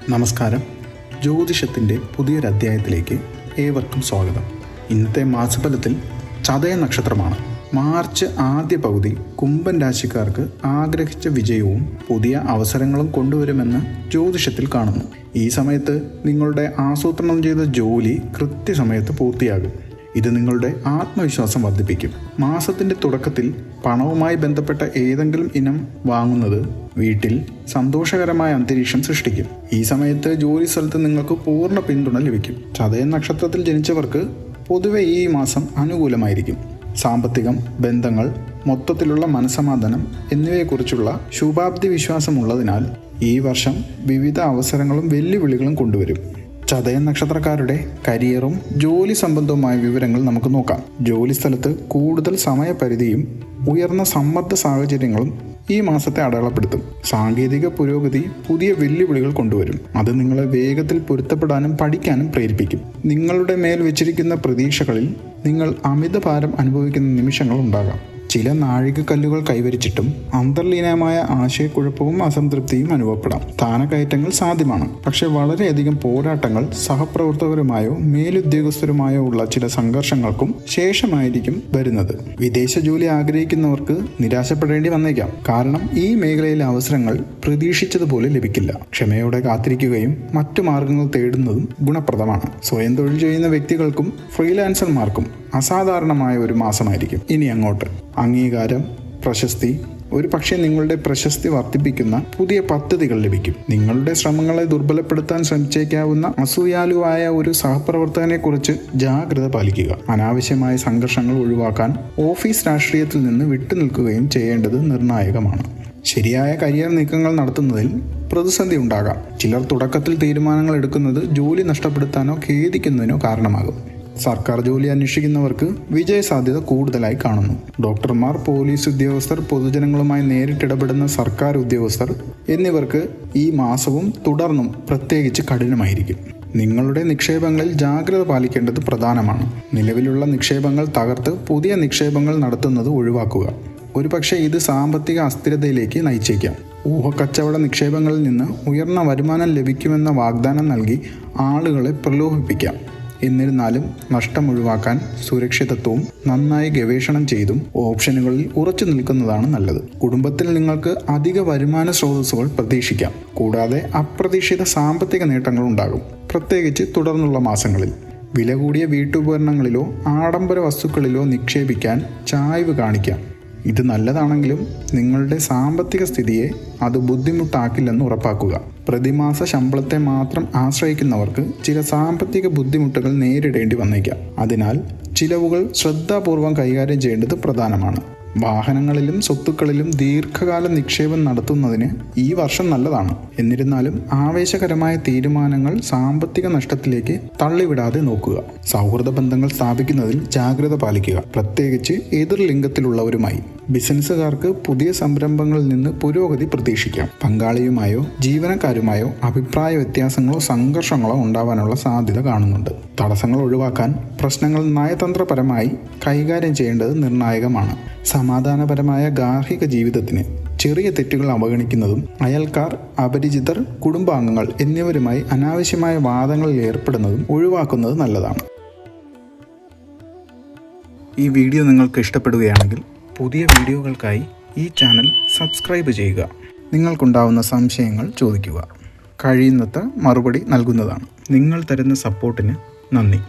നമസ്കാരം. ജ്യോതിഷത്തിൻ്റെ പുതിയൊരധ്യായത്തിലേക്ക് ഏവർക്കും സ്വാഗതം. ഇന്നത്തെ മാസഫലത്തിൽ ചതയ നക്ഷത്രമാണ്. മാർച്ച് ആദ്യ പകുതി കുംഭൻ രാശിക്കാർക്ക് ആഗ്രഹിച്ച വിജയവും പുതിയ അവസരങ്ങളും കൊണ്ടുവരുമെന്ന് ജ്യോതിഷത്തിൽ കാണുന്നു. ഈ സമയത്ത് നിങ്ങളുടെ ആസൂത്രണം ചെയ്ത ജോലി കൃത്യസമയത്ത് പൂർത്തിയാകും. ഇത് നിങ്ങളുടെ ആത്മവിശ്വാസം വർദ്ധിപ്പിക്കും. മാസത്തിൻ്റെ തുടക്കത്തിൽ പണവുമായി ബന്ധപ്പെട്ട ഏതെങ്കിലും ഇനം വാങ്ങുന്നത് വീട്ടിൽ സന്തോഷകരമായ അന്തരീക്ഷം സൃഷ്ടിക്കും. ഈ സമയത്ത് ജോലി സ്ഥലത്ത് നിങ്ങൾക്ക് പൂർണ്ണ പിന്തുണ ലഭിക്കും. ചതയ നക്ഷത്രത്തിൽ ജനിച്ചവർക്ക് പൊതുവെ ഈ മാസം അനുകൂലമായിരിക്കും. സാമ്പത്തികം, ബന്ധങ്ങൾ, മൊത്തത്തിലുള്ള മനസ്സമാധാനം എന്നിവയെക്കുറിച്ചുള്ള ശുഭാപ്തി വിശ്വാസമുള്ളതിനാൽ ഈ വർഷം വിവിധ അവസരങ്ങളും വെല്ലുവിളികളും കൊണ്ടുവരും. ചതയ നക്ഷത്രക്കാരുടെ കരിയറും ജോലി സംബന്ധവുമായ വിവരങ്ങൾ നമുക്ക് നോക്കാം. ജോലി സ്ഥലത്ത് കൂടുതൽ സമയപരിധിയും ഉയർന്ന സമ്മർദ്ദ സാഹചര്യങ്ങളും ഈ മാസത്തെ അടയാളപ്പെടുത്തും. സാങ്കേതിക പുരോഗതി പുതിയ വെല്ലുവിളികൾ കൊണ്ടുവരും. അത് നിങ്ങളെ വേഗത്തിൽ പൊരുത്തപ്പെടാനും പഠിക്കാനും പ്രേരിപ്പിക്കും. നിങ്ങളുടെ മേൽ വെച്ചിരിക്കുന്ന പ്രതീക്ഷകളിൽ നിങ്ങൾ അമിതഭാരം അനുഭവിക്കുന്ന നിമിഷങ്ങൾ ഉണ്ടാകാം. ചില നാഴികക്കല്ലുകൾ കൈവരിച്ചിട്ടും അന്തർലീനമായ ആശയക്കുഴപ്പവും അസംതൃപ്തിയും അനുഭവപ്പെടാം. സ്ഥാനക്കയറ്റങ്ങൾ സാധ്യമാണ്, പക്ഷെ വളരെയധികം പോരാട്ടങ്ങൾ സഹപ്രവർത്തകരുമായോ മേലുദ്യോഗസ്ഥരുമായോ ഉള്ള ചില സംഘർഷങ്ങൾക്കും ശേഷമായിരിക്കും വരുന്നത്. വിദേശ ജോലി ആഗ്രഹിക്കുന്നവർക്ക് നിരാശപ്പെടേണ്ടി വന്നേക്കാം. കാരണം ഈ മേഖലയിലെ അവസരങ്ങൾ പ്രതീക്ഷിച്ചതുപോലെ ലഭിക്കില്ല. ക്ഷമയോടെ കാത്തിരിക്കുകയും മറ്റു മാർഗങ്ങൾ തേടുന്നതും ഗുണപ്രദമാണ്. സ്വയം തൊഴിൽ ചെയ്യുന്ന വ്യക്തികൾക്കും ഫ്രീലാൻസർമാർക്കും അസാധാരണമായ ഒരു മാസമായിരിക്കും. ഇനി അങ്ങോട്ട് അംഗീകാരം, പ്രശസ്തി, ഒരു പക്ഷേ നിങ്ങളുടെ പ്രശസ്തി വർദ്ധിപ്പിക്കുന്ന പുതിയ പദ്ധതികൾ ലഭിക്കും. നിങ്ങളുടെ ശ്രമങ്ങളെ ദുർബലപ്പെടുത്താൻ ശ്രമിച്ചേക്കാവുന്ന അസൂയാലുവായ ഒരു സഹപ്രവർത്തകനെ കുറിച്ച് ജാഗ്രത പാലിക്കുക. അനാവശ്യമായ സംഘർഷങ്ങൾ ഒഴിവാക്കാൻ ഓഫീസ് രാഷ്ട്രീയത്തിൽ നിന്ന് വിട്ടുനിൽക്കുകയും ചെയ്യേണ്ടത് നിർണായകമാണ്. ശരിയായ കരിയർ നീക്കങ്ങൾ നടത്തുന്നതിൽ പ്രതിസന്ധി ഉണ്ടാകാം. ചിലർ തുടക്കത്തിൽ തീരുമാനങ്ങൾ എടുക്കുന്നത് ജോലി നഷ്ടപ്പെടുത്താനോ ഖേദിക്കുന്നതിനോ കാരണമാകും. സർക്കാർ ജോലി അന്വേഷിക്കുന്നവർക്ക് വിജയസാധ്യത കൂടുതലായി കാണുന്നു. ഡോക്ടർമാർ, പോലീസ് ഉദ്യോഗസ്ഥർ, പൊതുജനങ്ങളുമായി നേരിട്ടിടപെടുന്ന സർക്കാർ ഉദ്യോഗസ്ഥർ എന്നിവർക്ക് ഈ മാസവും തുടർന്നും പ്രത്യേകിച്ച് കഠിനമായിരിക്കും. നിങ്ങളുടെ നിക്ഷേപങ്ങളിൽ ജാഗ്രത പാലിക്കേണ്ടത് പ്രധാനമാണ്. നിലവിലുള്ള നിക്ഷേപങ്ങൾ തകർത്ത് പുതിയ നിക്ഷേപങ്ങൾ നടത്തുന്നത് ഒഴിവാക്കുക. ഒരുപക്ഷെ ഇത് സാമ്പത്തിക അസ്ഥിരതയിലേക്ക് നയിച്ചേക്കാം. ഊഹക്കച്ചവട നിക്ഷേപങ്ങളിൽ നിന്ന് ഉയർന്ന വരുമാനം ലഭിക്കുമെന്ന വാഗ്ദാനം നൽകി ആളുകളെ പ്രലോഭിപ്പിക്കാം. എന്നിരുന്നാലും നഷ്ടം ഒഴിവാക്കാൻ സുരക്ഷിതത്വവും നന്നായി ഗവേഷണം ചെയ്തും ഓപ്ഷനുകളിൽ ഉറച്ചു നിൽക്കുന്നതാണ് നല്ലത്. കുടുംബത്തിൽ നിങ്ങൾക്ക് അധിക വരുമാന സ്രോതസ്സുകൾ പ്രതീക്ഷിക്കാം. കൂടാതെ അപ്രതീക്ഷിത സാമ്പത്തിക നേട്ടങ്ങൾ ഉണ്ടാകും, പ്രത്യേകിച്ച് തുടർന്നുള്ള മാസങ്ങളിൽ. വില കൂടിയ വീട്ടുപകരണങ്ങളിലോ ആഡംബര വസ്തുക്കളിലോ നിക്ഷേപിക്കാൻ ചായ്വ് കാണിക്കാം. ഇത് നല്ലതാണെങ്കിലും നിങ്ങളുടെ സാമ്പത്തിക സ്ഥിതിയെ അത് ബുദ്ധിമുട്ടാക്കില്ലെന്ന് ഉറപ്പാക്കുക. പ്രതിമാസ ശമ്പളത്തെ മാത്രം ആശ്രയിക്കുന്നവർക്ക് ചില സാമ്പത്തിക ബുദ്ധിമുട്ടുകൾ നേരിടേണ്ടി വന്നേക്കാം. അതിനാൽ ചിലവുകൾ ശ്രദ്ധാപൂർവം കൈകാര്യം ചെയ്യേണ്ടത് പ്രധാനമാണ്. വാഹനങ്ങളിലും സ്വത്തുക്കളിലും ദീർഘകാല നിക്ഷേപം നടത്തുന്നതിന് ഈ വർഷം നല്ലതാണ്. എന്നിരുന്നാലും ആവേശകരമായ തീരുമാനങ്ങൾ സാമ്പത്തിക നഷ്ടത്തിലേക്ക് തള്ളിവിടാതെ നോക്കുക. സൗഹൃദ ബന്ധങ്ങൾ സ്ഥാപിക്കുന്നതിൽ ജാഗ്രത പാലിക്കുക, പ്രത്യേകിച്ച് എതിർ ലിംഗത്തിലുള്ളവരുമായി. ബിസിനസ്സുകാർക്ക് പുതിയ സംരംഭങ്ങളിൽ നിന്ന് പുരോഗതി പ്രതീക്ഷിക്കാം. പങ്കാളിയുമായോ ജീവനക്കാരുമായോ അഭിപ്രായ വ്യത്യാസങ്ങളോ സംഘർഷങ്ങളോ ഉണ്ടാവാനുള്ള സാധ്യത കാണുന്നുണ്ട്. തടസ്സങ്ങൾ ഒഴിവാക്കാൻ പ്രശ്നങ്ങൾ നയതന്ത്രപരമായി കൈകാര്യം ചെയ്യേണ്ടത് നിർണായകമാണ്. സമാധാനപരമായ ഗാർഹിക ജീവിതത്തിന് ചെറിയ തെറ്റുകൾ അവഗണിക്കുന്നതും അയൽക്കാർ, അപരിചിതർ, കുടുംബാംഗങ്ങൾ എന്നിവരുമായി അനാവശ്യമായ വാദങ്ങളിൽ ഏർപ്പെടുന്നതും ഒഴിവാക്കുന്നത് നല്ലതാണ്. ഈ വീഡിയോ നിങ്ങൾക്ക് ഇഷ്ടപ്പെടുകയാണെങ്കിൽ പുതിയ വീഡിയോകൾക്കായി ഈ ചാനൽ സബ്സ്ക്രൈബ് ചെയ്യുക. നിങ്ങൾക്കുണ്ടാവുന്ന സംശയങ്ങൾ ചോദിക്കുക. കഴിയുന്നത്ര മറുപടി നൽകുന്നതാണ്. നിങ്ങൾ തരുന്ന സപ്പോർട്ടിന് നന്ദി.